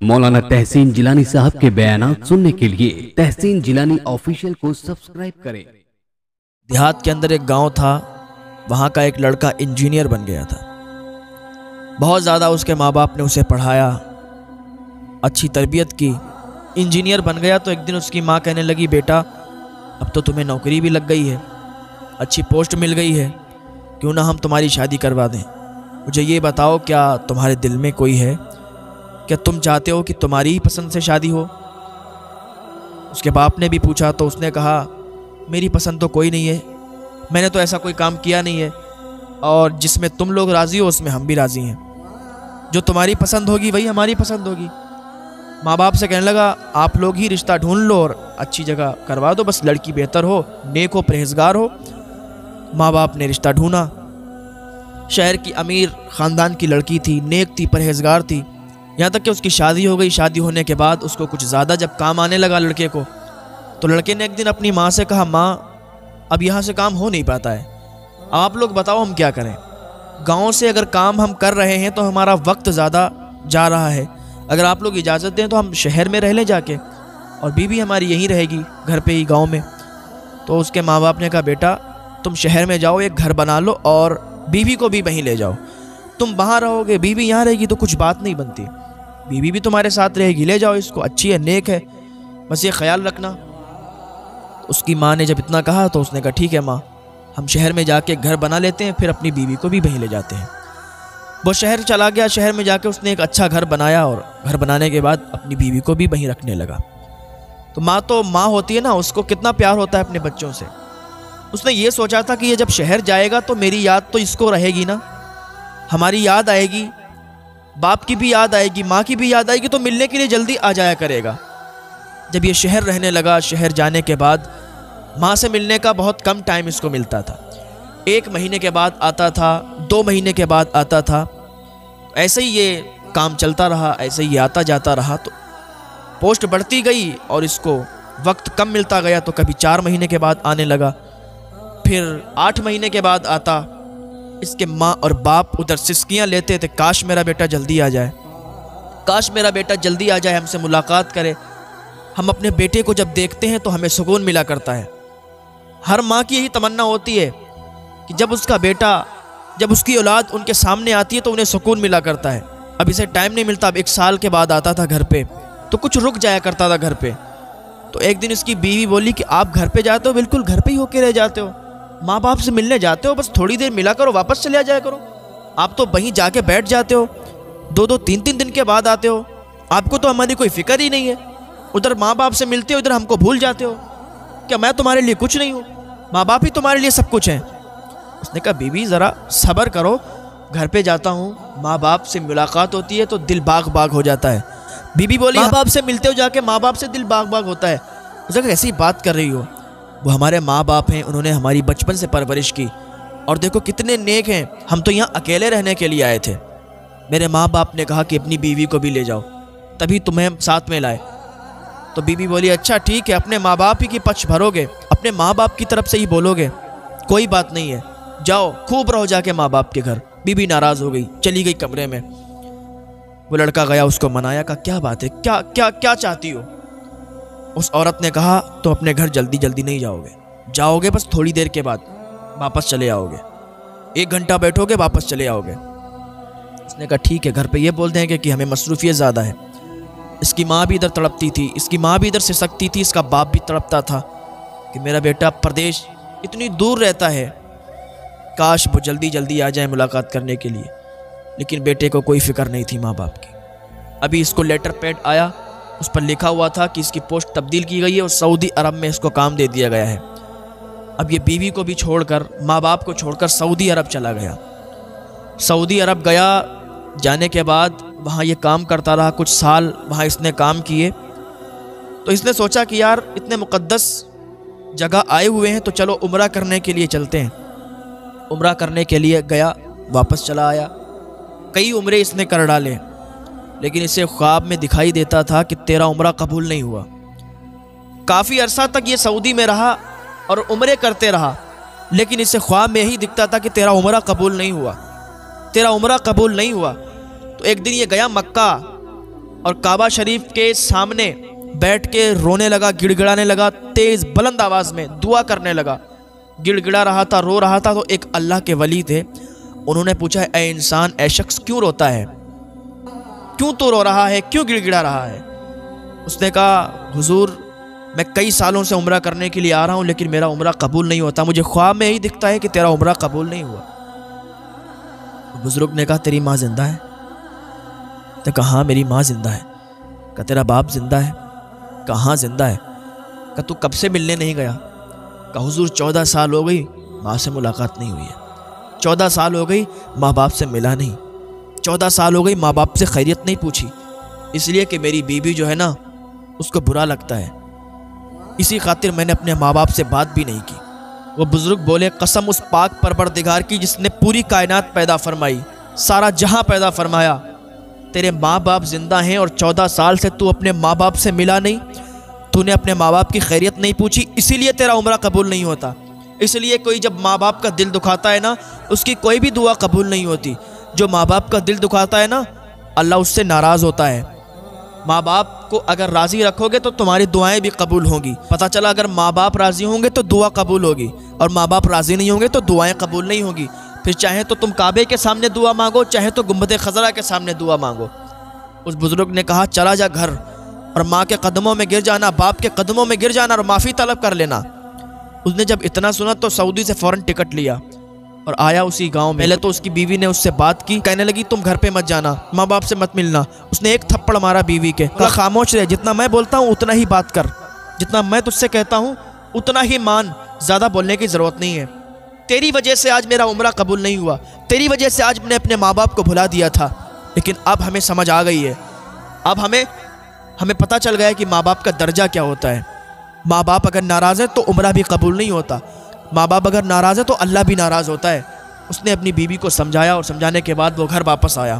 मौलाना तहसीन जिलानी साहब के बयानात सुनने के लिए तहसीन जिलानी ऑफिशियल को सब्सक्राइब करें। देहात के अंदर एक गांव था, वहाँ का एक लड़का इंजीनियर बन गया था। बहुत ज़्यादा उसके माँ बाप ने उसे पढ़ाया, अच्छी तरबियत की, इंजीनियर बन गया। तो एक दिन उसकी माँ कहने लगी, बेटा अब तो तुम्हें नौकरी भी लग गई है, अच्छी पोस्ट मिल गई है, क्यों ना हम तुम्हारी शादी करवा दें। मुझे ये बताओ, क्या तुम्हारे दिल में कोई है? क्या तुम चाहते हो कि तुम्हारी ही पसंद से शादी हो? उसके बाप ने भी पूछा तो उसने कहा, मेरी पसंद तो कोई नहीं है, मैंने तो ऐसा कोई काम किया नहीं है, और जिसमें तुम लोग राज़ी हो उसमें हम भी राज़ी हैं। जो तुम्हारी पसंद होगी वही हमारी पसंद होगी। माँ बाप से कहने लगा, आप लोग ही रिश्ता ढूंढ लो और अच्छी जगह करवा दो, बस लड़की बेहतर हो, नेक हो, परहेजगार हो। माँ बाप ने रिश्ता ढूंढा। शहर की अमीर ख़ानदान की लड़की थी, नेक थी, परहेजगार थी। यहाँ तक कि उसकी शादी हो गई। शादी होने के बाद उसको कुछ ज़्यादा जब काम आने लगा लड़के को, तो लड़के ने एक दिन अपनी माँ से कहा, माँ अब यहाँ से काम हो नहीं पाता है, आप लोग बताओ हम क्या करें। गांव से अगर काम हम कर रहे हैं तो हमारा वक्त ज़्यादा जा रहा है, अगर आप लोग इजाज़त दें तो हम शहर में रह लें जाके, और बीवी हमारी यहीं रहेगी घर पे ही, गांव में। तो उसके माँ बाप ने कहा, बेटा तुम शहर में जाओ, एक घर बना लो और बीवी को भी वहीं ले जाओ। तुम वहाँ रहोगे, बीवी यहाँ रहेगी तो कुछ बात नहीं बनती, बीवी भी तुम्हारे साथ रहेगी, ले जाओ इसको, अच्छी है, नेक है, बस ये ख्याल रखना। उसकी माँ ने जब इतना कहा तो उसने कहा, ठीक है माँ, हम शहर में जाके घर बना लेते हैं, फिर अपनी बीवी को भी वहीं ले जाते हैं। वो शहर चला गया। शहर में जाके उसने एक अच्छा घर बनाया, और घर बनाने के बाद अपनी बीवी को भी वहीं रखने लगा। तो माँ होती है ना, उसको कितना प्यार होता है अपने बच्चों से। उसने ये सोचा था कि ये जब शहर जाएगा तो मेरी याद तो इसको रहेगी ना, हमारी याद आएगी, बाप की भी याद आएगी, माँ की भी याद आएगी, तो मिलने के लिए जल्दी आ जाया करेगा। जब ये शहर रहने लगा, शहर जाने के बाद माँ से मिलने का बहुत कम टाइम इसको मिलता था। 1 महीने के बाद आता था, 2 महीने के बाद आता था। ऐसे ही ये काम चलता रहा, ऐसे ही आता जाता रहा। तो पोस्ट बढ़ती गई और इसको वक्त कम मिलता गया, तो कभी 4 महीने के बाद आने लगा, फिर 8 महीने के बाद आता। इसके माँ और बाप उधर सिसकियाँ लेते थे, काश मेरा बेटा जल्दी आ जाए, काश मेरा बेटा जल्दी आ जाए, हमसे मुलाकात करे। हम अपने बेटे को जब देखते हैं तो हमें सुकून मिला करता है। हर माँ की यही तमन्ना होती है कि जब उसका बेटा, जब उसकी औलाद उनके सामने आती है तो उन्हें सुकून मिला करता है। अब इसे टाइम नहीं मिलता। अब 1 साल के बाद आता था घर पे, तो कुछ रुक जाया करता था घर पे। तो एक दिन इसकी बीवी बोली कि आप घर पे जाते हो, बिल्कुल घर पे ही होके रह जाते हो, माँ बाप से मिलने जाते हो, बस थोड़ी देर मिला करो, वापस चले आ जाया करो। आप तो वहीं जाके बैठ जाते हो, 2-2, 3-3 दिन के बाद आते हो, आपको तो हमारी कोई फिक्र ही नहीं है। उधर माँ बाप से मिलते हो, इधर हमको भूल जाते हो। क्या मैं तुम्हारे लिए कुछ नहीं हूँ? माँ बाप ही तुम्हारे लिए सब कुछ हैं। उसने कहा, बीवी ज़रा सब्र करो, घर पे जाता हूँ, माँ बाप से मुलाकात होती है तो दिल बाग बाग हो जाता है। बीबी बोली, माँ बाप से मिलते हो जाके, माँ बाप से दिल बाग बाग होता है। उसने कहा, ऐसी बात कर रही हो? वो हमारे माँ बाप हैं, उन्होंने हमारी बचपन से परवरिश की, और देखो कितने नेक हैं, हम तो यहाँ अकेले रहने के लिए आए थे। मेरे माँ बाप ने कहा कि अपनी बीवी को भी ले जाओ, तभी तुम्हें साथ में लाए। तो बीबी बोली, अच्छा ठीक है, अपने माँ बाप ही की पक्ष भरोगे, अपने माँ बाप की तरफ से ही बोलोगे, कोई बात नहीं है, जाओ खूब रहो जाके माँ बाप के घर। बीबी नाराज़ हो गई, चली गई कमरे में। वो लड़का गया, उसको मनाया, कहा, क्या बात है, क्या क्या क्या चाहती हो? उस औरत ने कहा, तुम अपने घर जल्दी जल्दी नहीं जाओगे, जाओगे बस थोड़ी देर के बाद वापस चले आओगे, 1 घंटा बैठोगे वापस चले आओगे। उसने कहा, ठीक है, घर पे ये बोल देंगे कि हमें मसरूफियत ज़्यादा है। इसकी माँ भी इधर तड़पती थी, इसकी माँ भी इधर से सकती थी, इसका बाप भी तड़पता था कि मेरा बेटा प्रदेश इतनी दूर रहता है, काश वो जल्दी जल्दी आ जाए मुलाकात करने के लिए। लेकिन बेटे को कोई फिक्र नहीं थी माँ बाप की। अभी इसको लेटर पैड आया, उस पर लिखा हुआ था कि इसकी पोस्ट तब्दील की गई है और सऊदी अरब में इसको काम दे दिया गया है। अब ये बीवी को भी छोड़कर, माँ बाप को छोड़कर सऊदी अरब चला गया। सऊदी अरब गया, जाने के बाद वहाँ ये काम करता रहा, कुछ साल वहाँ इसने काम किए। तो इसने सोचा कि यार इतने मुक़द्दस जगह आए हुए हैं तो चलो उम्रा करने के लिए चलते हैं। उम्रा करने के लिए गया, वापस चला आया। कई उम्रे इसने कर डाले, लेकिन इसे ख्वाब में दिखाई देता था कि तेरा उम्रा कबूल नहीं हुआ। काफ़ी अरसा तक ये सऊदी में रहा और उम्रे करते रहा, लेकिन इसे ख्वाब में यही दिखता था कि तेरा उम्रा कबूल नहीं हुआ, तेरा उम्रा कबूल नहीं हुआ। तो एक दिन ये गया मक्का। और काबा शरीफ के सामने बैठ के रोने लगा, गिड़गिड़ाने लगा, तेज़ बुलंद आवाज़ में दुआ करने लगा। गिड़गिड़ा रहा था, रो रहा था। तो एक अल्लाह के वली थे, उन्होंने पूछा, ए इंसान, ए शख्स क्यों रोता है, क्यों तो रो रहा है, क्यों गिड़गिड़ा रहा है? उसने कहा, हुजूर मैं कई सालों से उम्रा करने के लिए आ रहा हूँ, लेकिन मेरा उम्रा कबूल नहीं होता, मुझे ख्वाब में ही दिखता है कि तेरा उम्रा कबूल नहीं हुआ। बुजुर्ग ने कहा, तेरी माँ जिंदा है? तो कहा, हाँ मेरी माँ जिंदा है। कहा, तेरा बाप जिंदा है? कहाँ जिंदा है? कहा, तू कब से मिलने नहीं गया? कहा, हुजूर 14 साल हो गई, माँ से मुलाकात नहीं हुई है। 14 साल हो गई, माँ बाप से मिला नहीं। 14 साल हो गई, माँ बाप से खैरियत नहीं पूछी, इसलिए कि मेरी बीवी जो है ना, उसको बुरा लगता है, इसी खातिर मैंने अपने माँ बाप से बात भी नहीं की। वो बुजुर्ग बोले, कसम उस पाक परवरदिगार की जिसने पूरी कायनात पैदा फरमाई, सारा जहां पैदा फरमाया, तेरे माँ बाप जिंदा हैं और 14 साल से तू अपने माँ बाप से मिला नहीं, तूने अपने माँ बाप की खैरियत नहीं पूछी, इसीलिए तेरा उम्रा कबूल नहीं होता। इसलिए कोई जब माँ बाप का दिल दुखाता है ना, उसकी कोई भी दुआ कबूल नहीं होती। जो माँ बाप का दिल दुखाता है ना, अल्लाह उससे नाराज़ होता है। माँ बाप को अगर राज़ी रखोगे तो तुम्हारी दुआएं भी कबूल होंगी। पता चला, अगर माँ बाप राज़ी होंगे तो दुआ कबूल होगी, और माँ बाप राज़ी नहीं होंगे तो दुआएं कबूल नहीं होगी। फिर चाहे तो तुम काबे के सामने दुआ मांगो, चाहे तो गुंबद खज़रा के सामने दुआ मांगो। उस बुज़ुर्ग ने कहा, चला जा घर और माँ के कदमों में गिर जाना, बाप के कदमों में गिर जाना और माफ़ी तलब कर लेना। उसने जब इतना सुना तो सऊदी से फ़ौरन टिकट लिया और आया उसी गांव में। पहले तो उसकी बीवी ने उससे बात की, कहने लगी तुम घर पे मत जाना, माँ बाप से मत मिलना। उसने एक थप्पड़ मारा बीवी के, कहा, खामोश रहे, जितना मैं बोलता हूँ उतना ही बात कर, जितना मैं तुझसे कहता हूँ उतना ही मान, ज़्यादा बोलने की ज़रूरत नहीं है। तेरी वजह से आज मेरा उम्रा कबूल नहीं हुआ, तेरी वजह से आज मैंने अपने माँ बाप को भुला दिया था, लेकिन अब हमें समझ आ गई है, अब हमें पता चल गया कि माँ बाप का दर्जा क्या होता है। माँ बाप अगर नाराज़ है तो उम्रा भी कबूल नहीं होता, माँ बाप अगर नाराज़ है तो अल्लाह भी नाराज़ होता है। उसने अपनी बीवी को समझाया और समझाने के बाद वो घर वापस आया।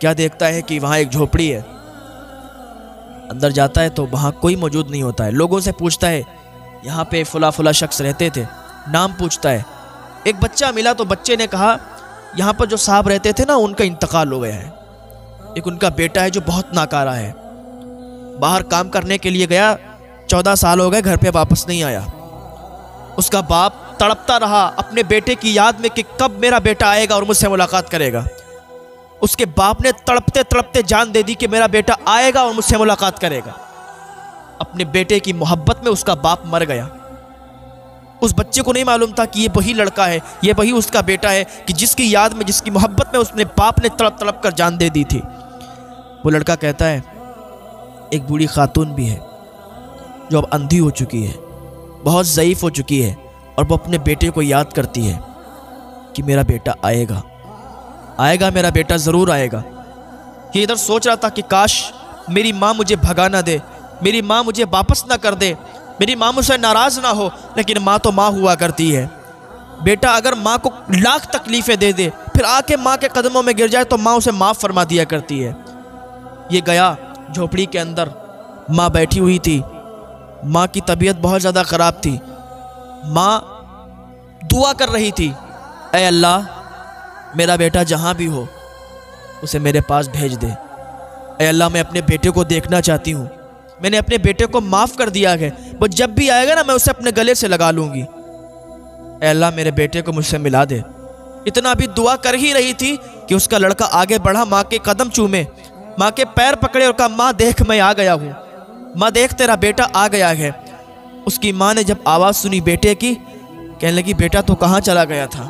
क्या देखता है कि वहाँ एक झोपड़ी है। अंदर जाता है तो वहाँ कोई मौजूद नहीं होता है। लोगों से पूछता है, यहाँ पे फुला शख्स रहते थे, नाम पूछता है। एक बच्चा मिला तो बच्चे ने कहा, यहाँ पर जो साहब रहते थे ना, उनका इंतकाल हो गया है। एक उनका बेटा है जो बहुत नाकारा है, बाहर काम करने के लिए गया, 14 साल हो गए, घर पे वापस नहीं आया। उसका बाप तड़पता रहा अपने बेटे की याद में कि कब मेरा बेटा आएगा और मुझसे मुलाकात करेगा। उसके बाप ने तड़पते तड़पते जान दे दी कि मेरा बेटा आएगा और मुझसे मुलाकात करेगा। अपने बेटे की मोहब्बत में उसका बाप मर गया। उस बच्चे को नहीं मालूम था कि ये वही लड़का है, ये वही उसका बेटा है कि जिसकी याद में, जिसकी मोहब्बत में उसने बाप ने तड़प तड़प कर जान दे दी थी। वो लड़का कहता है, एक बूढ़ी खातून भी है जो अब अंधी हो चुकी है, बहुत ज़ईफ़ हो चुकी है, और वो अपने बेटे को याद करती है कि मेरा बेटा आएगा, आएगा, मेरा बेटा ज़रूर आएगा। ये इधर सोच रहा था कि काश मेरी माँ मुझे भगा ना दे, मेरी माँ मुझे वापस ना कर दे, मेरी माँ मुझसे नाराज़ ना हो, लेकिन माँ तो माँ हुआ करती है। बेटा अगर माँ को लाख तकलीफ़ें दे दे, फिर आके माँ के कदमों में गिर जाए तो माँ उसे माफ़ फरमा दिया करती है। ये गया झोपड़ी के अंदर, माँ बैठी हुई थी, माँ की तबीयत बहुत ज़्यादा ख़राब थी। माँ दुआ कर रही थी, ऐ अल्लाह मेरा बेटा जहाँ भी हो उसे मेरे पास भेज दे। ऐ अल्लाह मैं अपने बेटे को देखना चाहती हूँ, मैंने अपने बेटे को माफ़ कर दिया है, वो जब भी आएगा ना मैं उसे अपने गले से लगा लूँगी। ऐ अल्लाह मेरे बेटे को मुझसे मिला दे। इतना भी दुआ कर ही रही थी कि उसका लड़का आगे बढ़ा, माँ के कदम चूमे, माँ के पैर पकड़े और कहा, माँ देख मैं आ गया हूँ, माँ देख तेरा बेटा आ गया है। उसकी माँ ने जब आवाज़ सुनी बेटे की, कहने लगी, बेटा तो कहाँ चला गया था,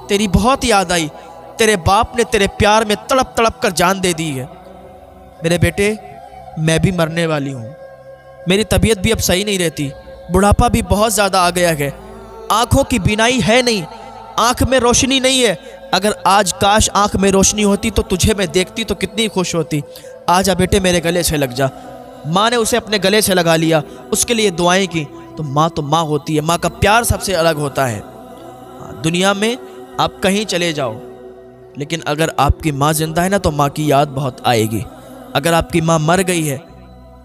तेरी बहुत याद आई, तेरे बाप ने तेरे प्यार में तड़प तड़प कर जान दे दी है। मेरे बेटे मैं भी मरने वाली हूँ, मेरी तबीयत भी अब सही नहीं रहती, बुढ़ापा भी बहुत ज़्यादा आ गया है, आँखों की बीनाई है नहीं, आँख में रोशनी नहीं है। अगर आज काश आँख में रोशनी होती तो तुझे मैं देखती तो कितनी खुश होती। आजा बेटे मेरे गले से लग जा। माँ ने उसे अपने गले से लगा लिया, उसके लिए दुआएं की। तो माँ होती है, माँ का प्यार सबसे अलग होता है। दुनिया में आप कहीं चले जाओ, लेकिन अगर आपकी माँ जिंदा है ना तो माँ की याद बहुत आएगी। अगर आपकी माँ मर गई है,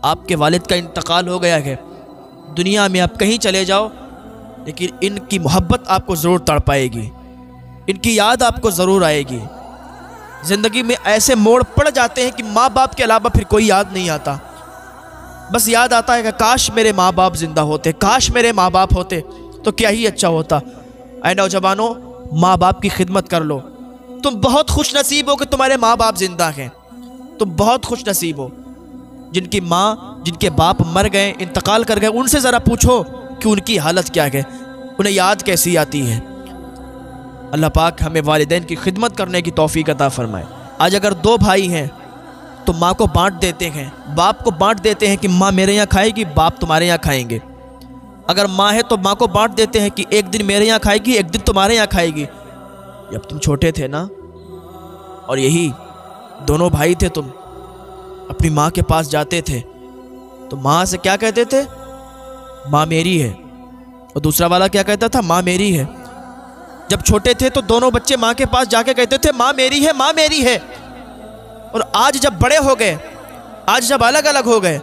आपके वालिद का इंतकाल हो गया है, दुनिया में आप कहीं चले जाओ, लेकिन इनकी मोहब्बत आपको ज़रूर तड़पाएगी, इनकी याद आपको ज़रूर आएगी। ज़िंदगी में ऐसे मोड़ पड़ जाते हैं कि माँ बाप के अलावा फिर कोई याद नहीं आता। बस याद आता है कि काश मेरे माँ बाप जिंदा होते, काश मेरे माँ बाप होते तो क्या ही अच्छा होता। ऐ नौजवानों, माँ बाप की खिदमत कर लो। तुम बहुत खुश नसीब हो कि तुम्हारे माँ बाप जिंदा हैं। तुम बहुत खुश नसीब हो। जिनकी माँ, जिनके बाप मर गए, इंतकाल कर गए, उनसे ज़रा पूछो कि उनकी हालत क्या है, उन्हें याद कैसी आती है। अल्लाह पाक हमें वालिदैन की खिदमत करने की तौफीक अता फरमाए। आज अगर दो भाई हैं तो माँ को बांट देते हैं, बाप को बांट देते हैं कि माँ मेरे यहाँ खाएगी, बाप तुम्हारे यहाँ खाएंगे। अगर माँ है तो माँ को बांट देते हैं कि एक दिन मेरे यहाँ खाएगी, एक दिन तुम्हारे यहाँ खाएगी। जब तुम छोटे थे ना, और यही दोनों भाई थे, तुम अपनी माँ के पास जाते थे तो माँ से क्या कहते थे? माँ मेरी है। और दूसरा वाला क्या कहता था? माँ मेरी है। जब छोटे थे तो दोनों बच्चे माँ के पास जाके कहते थे माँ मेरी है, माँ मेरी है। और आज जब बड़े हो गए, आज जब अलग अलग हो गए,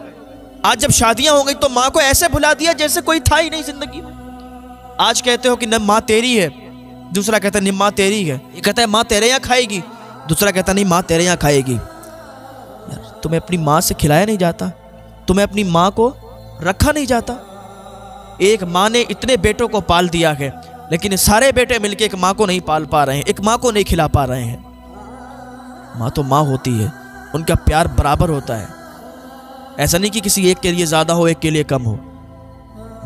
आज जब शादियां हो गई तो माँ को ऐसे भुला दिया जैसे कोई था ही नहीं जिंदगी में। आज कहते हो कि न माँ तेरी है, दूसरा कहता नहीं माँ तेरी है। ये कहता है माँ तेरे यहाँ खाएगी, दूसरा कहता नहीं माँ तेरे यहाँ खाएगी। यार, तुम्हें अपनी माँ से खिलाया नहीं जाता, तुम्हें अपनी माँ को रखा नहीं जाता। एक माँ ने इतने बेटों को पाल दिया है, लेकिन सारे बेटे मिलकर एक माँ को नहीं पाल पा रहे हैं, एक माँ को नहीं खिला पा रहे हैं। माँ तो माँ होती है, उनका प्यार बराबर होता है। ऐसा नहीं कि किसी एक के लिए ज़्यादा हो, एक के लिए कम हो।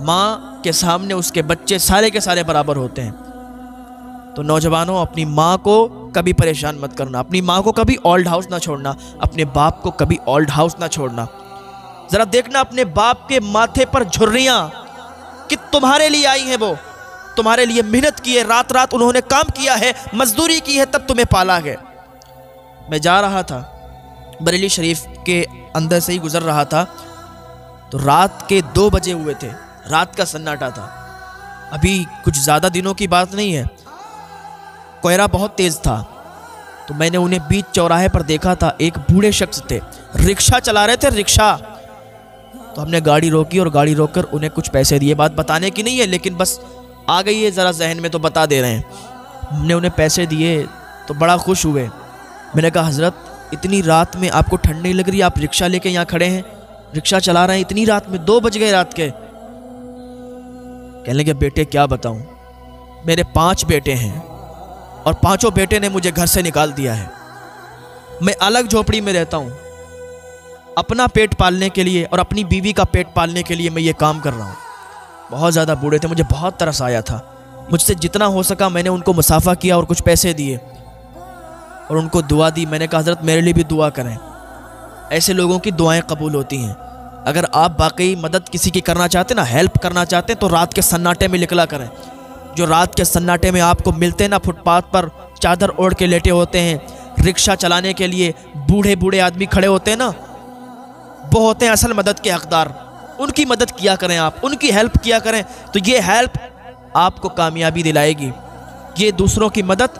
माँ के सामने उसके बच्चे सारे के सारे बराबर होते हैं। तो नौजवानों, अपनी माँ को कभी परेशान मत करना, अपनी माँ को कभी ओल्ड हाउस ना छोड़ना, अपने बाप को कभी ओल्ड हाउस ना छोड़ना। ज़रा देखना अपने बाप के माथे पर झुर्रियाँ कि तुम्हारे लिए आई हैं, वो तुम्हारे लिए मेहनत की है, रात रात उन्होंने काम किया है, मजदूरी की है, तब तुम्हें पाला है। मैं जा रहा था बरेली शरीफ के अंदर से ही गुजर रहा था तो रात के 2 बजे हुए थे, रात का सन्नाटा था। अभी कुछ ज़्यादा दिनों की बात नहीं है, कोहरा बहुत तेज़ था। तो मैंने उन्हें बीच चौराहे पर देखा था। एक बूढ़े शख्स थे, रिक्शा चला रहे थे, रिक्शा। तो हमने गाड़ी रोकी और गाड़ी रोककर उन्हें कुछ पैसे दिए। बात बताने की नहीं है, लेकिन बस आ गई है ज़रा जहन में तो बता दे रहे हैं। हमने उन्हें पैसे दिए तो बड़ा खुश हुए। मैंने कहा हज़रत, इतनी रात में आपको ठंड नहीं लग रही? आप रिक्शा लेके यहाँ खड़े हैं, रिक्शा चला रहे हैं इतनी रात में, 2 बज गए रात के। कहने लगे बेटे क्या बताऊं, मेरे 5 बेटे हैं और 5 बेटे ने मुझे घर से निकाल दिया है। मैं अलग झोपड़ी में रहता हूँ, अपना पेट पालने के लिए और अपनी बीवी का पेट पालने के लिए मैं ये काम कर रहा हूँ। बहुत ज़्यादा बूढ़े थे, मुझे बहुत तरस आया था। मुझसे जितना हो सका मैंने उनको मुसाफा किया और कुछ पैसे दिए और उनको दुआ दी। मैंने कहा हज़रत मेरे लिए भी दुआ करें, ऐसे लोगों की दुआएं कबूल होती हैं। अगर आप वाकई मदद किसी की करना चाहते ना, हेल्प करना चाहते हैं, तो रात के सन्नाटे में निकला करें। जो रात के सन्नाटे में आपको मिलते हैं ना, फुटपाथ पर चादर ओढ़ के लेटे होते हैं, रिक्शा चलाने के लिए बूढ़े बूढ़े आदमी खड़े होते हैं ना, वो होते हैं असल मदद के हकदार। उनकी मदद किया करें, आप उनकी हेल्प किया करें, तो ये हेल्प आपको कामयाबी दिलाएगी। ये दूसरों की मदद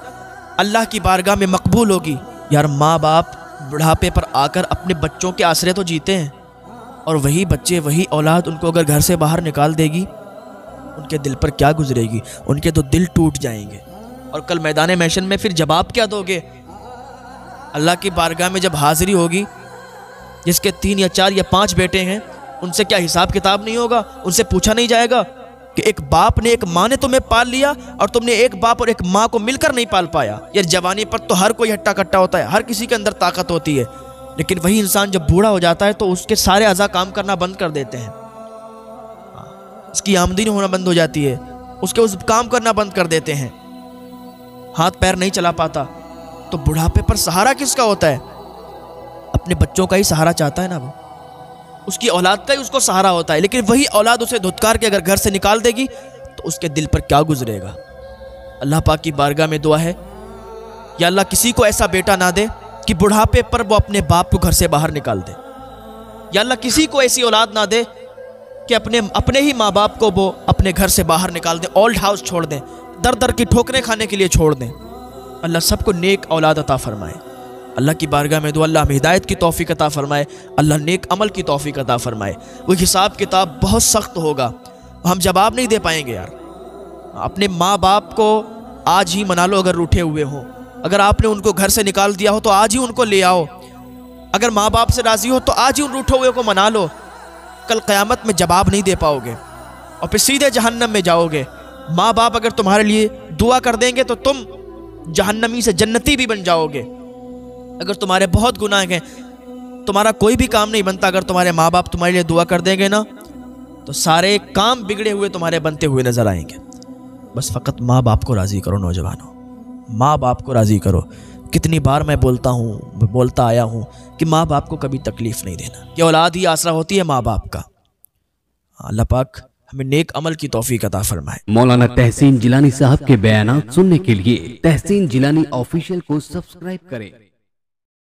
अल्लाह की बारगाह में मकबूल होगी। यार, माँ बाप बुढ़ापे पर आकर अपने बच्चों के आसरे तो जीते हैं, और वही बच्चे, वही औलाद उनको अगर घर से बाहर निकाल देगी, उनके दिल पर क्या गुजरेगी? उनके तो दिल टूट जाएंगे। और कल मैदान महशर में फिर जवाब क्या दोगे? अल्लाह की बारगाह में जब हाजिरी होगी, जिसके 3 या 4 या 5 बेटे हैं, उनसे क्या हिसाब किताब नहीं होगा? उनसे पूछा नहीं जाएगा कि एक बाप ने, एक माँ ने तुम्हें पाल लिया और तुमने एक बाप और एक माँ को मिलकर नहीं पाल पाया। यार, जवानी पर तो हर कोई हट्टा कट्टा होता है, हर किसी के अंदर ताकत होती है, लेकिन वही इंसान जब बूढ़ा हो जाता है तो उसके सारे अज़ा काम करना बंद कर देते हैं। उसकी आमदनी होना बंद हो जाती है, उसके उस काम करना बंद कर देते हैं, हाथ पैर नहीं चला पाता। तो बुढ़ापे पर सहारा किसका होता है? अपने बच्चों का ही सहारा चाहता है ना, वो उसकी औलाद का ही उसको सहारा होता है। लेकिन वही औलाद उसे धुतकार के अगर घर से निकाल देगी तो उसके दिल पर क्या गुजरेगा? अल्लाह पाक की बारगाह में दुआ है, या अल्लाह किसी को ऐसा बेटा ना दे कि बुढ़ापे पर वो अपने बाप को घर से बाहर निकाल दे। या अल्लाह किसी को ऐसी औलाद ना दे कि अपने ही माँ बाप को वो अपने घर से बाहर निकाल दें, ओल्ड हाउस छोड़ दें, दर दर की ठोकरें खाने के लिए छोड़ दें। अल्लाह सबको नेक औलाद अता फरमाए। अल्लाह की बारगाह में दुआ, अल्लाह हमें हिदायत की तौफीक अता फरमाए, अल्लाह नेक अमल की तौफीक अता फरमाए। वो हिसाब किताब बहुत सख्त होगा, हम जवाब नहीं दे पाएंगे। यार, अपने माँ बाप को आज ही मना लो अगर रूठे हुए हो, अगर आपने उनको घर से निकाल दिया हो तो आज ही उनको ले आओ। अगर माँ बाप से राजी हो तो आज ही उन रूठे हुए को मना लो। कल क़यामत में जवाब नहीं दे पाओगे और फिर सीधे जहन्नम में जाओगे। माँ बाप अगर तुम्हारे लिए दुआ कर देंगे तो तुम जहन्नमी से जन्नती भी बन जाओगे। अगर तुम्हारे बहुत गुनाह हैं, तुम्हारा कोई भी काम नहीं बनता, अगर तुम्हारे माँ बाप तुम्हारे लिए दुआ कर देंगे ना तो सारे काम बिगड़े हुए तुम्हारे बनते हुए नजर आएंगे। बस फ़कत माँ बाप को राज़ी करो नौजवानों, माँ बाप को राज़ी करो। कितनी बार मैं बोलता आया हूँ कि माँ बाप को कभी तकलीफ़ नहीं देना। ये औलाद ही आसरा होती है माँ बाप का। अल्लाह पाक हमें नेक अमल की तौफीक अता फरमाए। मौलाना तहसीन जिलानी साहब के बयानात सुनने के लिए तहसीन जिलानी ऑफिशियल को सब्सक्राइब करें।